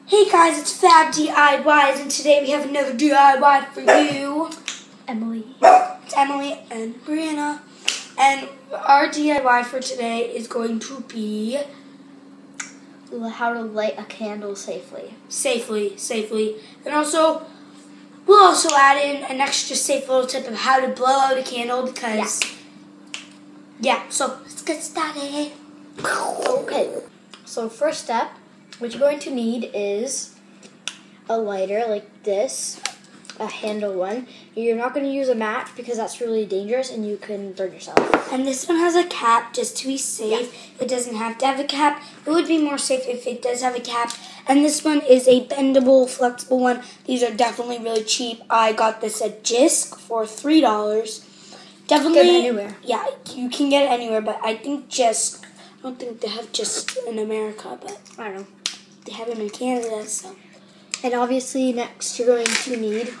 Hey guys, it's Fab DIYs, and today we have another DIY for you. Emily. It's Emily and Brianna. And our DIY for today is going to be How to light a candle safely. Safely. And also, we'll also add in an extra safe little tip of how to blow out a candle because, so let's get started. Okay, so first step, what you're going to need is a lighter like this, a handle one. You're not going to use a match because that's really dangerous and you can burn yourself. And this one has a cap just to be safe. Yeah. It doesn't have to have a cap. It would be more safe if it does have a cap. And this one is a bendable, flexible one. These are definitely really cheap. I got this at Jysk for $3. Definitely. Get it anywhere. Yeah, you can get it anywhere, but I think Jysk, I don't think they have Jysk in America, but I don't know. They have them in Canada, so. And obviously next you're going to need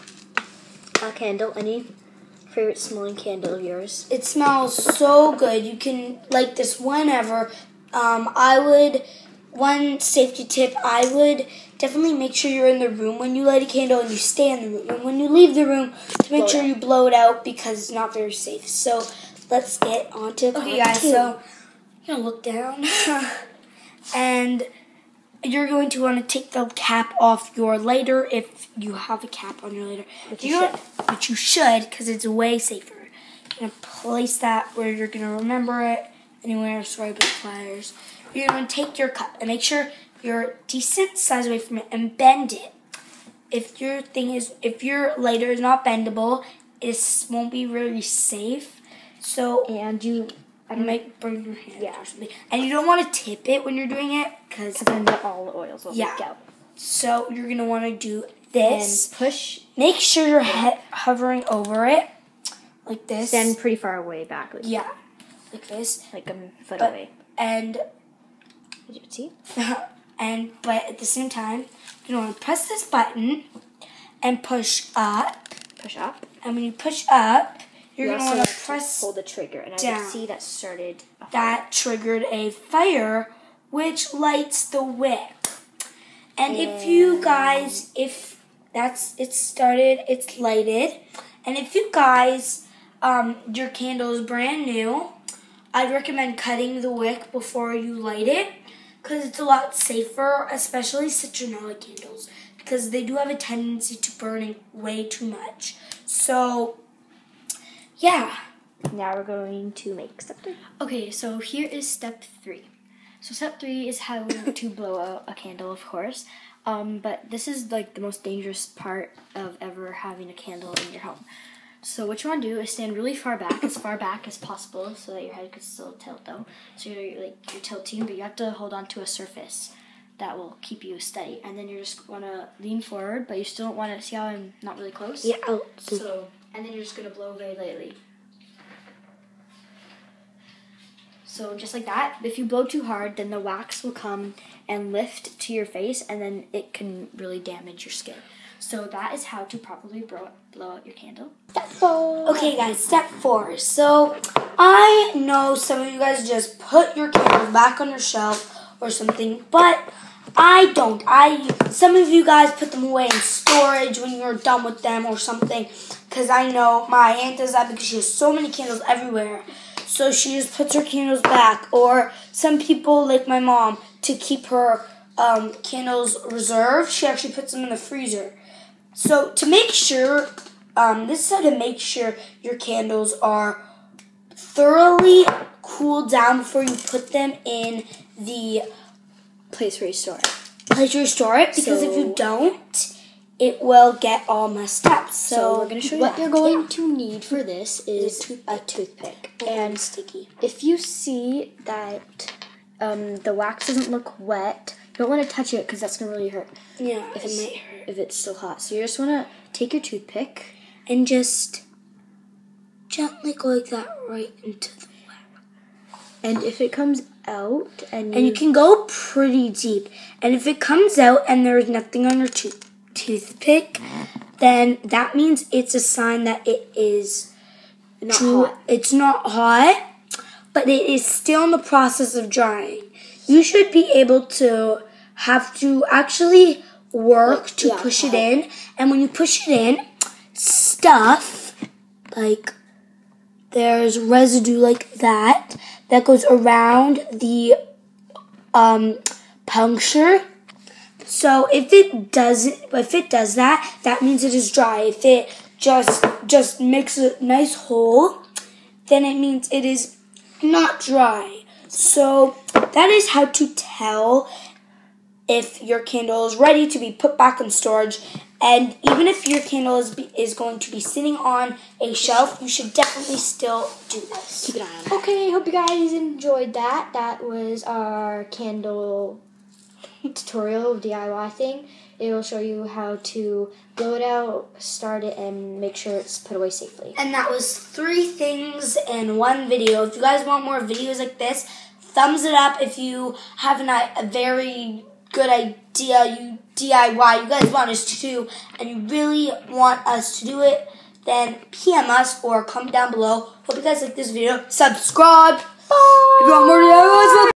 a candle, any favorite smelling candle of yours. It smells so good. You can light this whenever. One safety tip, I would definitely make sure you're in the room when you light a candle and you stay in the room. And when you leave the room, to make sure you blow it out because it's not very safe. So let's get on to part Okay guys, two. so you're going to look down and you're going to want to take the cap off your lighter if you have a cap on your lighter. Which you should, because it's way safer. You're going to place that where you're going to remember it. Anywhere, sorry about fires. You're going to take your cup and make sure you're a decent size away from it and bend it. If your lighter is not bendable, it won't be really safe. So, and you might burn your hand or something. And you don't want to tip it when you're doing it because then all the oils will leak out. So you're going to want to do this. And push. Make sure you're hovering over it like this. Stand pretty far away back. Like this. Like a foot away. And did you see? But at the same time, you want to press this button and push up. Push up. And when you push up, you're going to want to press hold the trigger. And down. I can see that started a fire. That triggered a fire, which lights the wick. And if you guys, it's started, it's lighted. And if you guys, your candle is brand new, I'd recommend cutting the wick before you light it because it's a lot safer, especially citronella candles, because they do have a tendency to burn way too much. So, yeah. Now we're going to make step 3. Okay, so here is step 3. So step 3 is how to blow out a candle, of course. But this is like the most dangerous part of ever having a candle in your home. So what you want to do is stand really far back as possible, so that your head can still tilt though. So you're tilting, but you have to hold on to a surface that will keep you steady. And then you just want to lean forward, but you still don't want to, see how I'm not really close? Yeah. And then you're just going to blow very lightly. So just like that. If you blow too hard, then the wax will come and lift to your face, and then it can really damage your skin. So that is how to properly blow out your candle. Step 4. Okay guys, step 4. So I know some of you guys just put your candles back on your shelf or something, but I don't. Some of you guys put them away in storage when you're done with them or something, because I know my aunt does that because she has so many candles everywhere. So she just puts her candles back. Or some people, like my mom, to keep her candles reserved, she actually puts them in the freezer. So to make sure, this is how to make sure your candles are thoroughly cooled down before you put them in the place where you store it. Because if you don't, it will get all messed up. So we're going to show you what you're going to need for this is a toothpick. And sticky. If you see that the wax doesn't look wet, you don't want to touch it because that's going to really hurt. Yeah, it might hurt. If it's still hot. So you just want to take your toothpick and just gently go like that right into the wax. And if it comes out and you can go pretty deep. And if it comes out and there's nothing on your toothpick, then that means it's a sign that it is not hot. It's not hot, but it is still in the process of drying. You should be able to actually work to push it in. And when you push it in, stuff, like there's residue like that goes around the puncture. So if it does that, that means it is dry. If it just makes a nice hole, then it means it is not dry. So that is how to tell if your candle is ready to be put back in storage. And even if your candle is going to be sitting on a shelf, you should definitely still do this. Keep an eye on it. Okay, hope you guys enjoyed that. That was our candle tutorial DIY thing. It will show you how to blow it out, start it, and make sure it's put away safely. And that was 3 things in one video. If you guys want more videos like this, thumbs it up. If you have a very good idea, you DIY, you guys want us to do, and you really want us to do it, then PM us or comment down below. Hope you guys like this video. Subscribe. Bye. If you want more DIYs,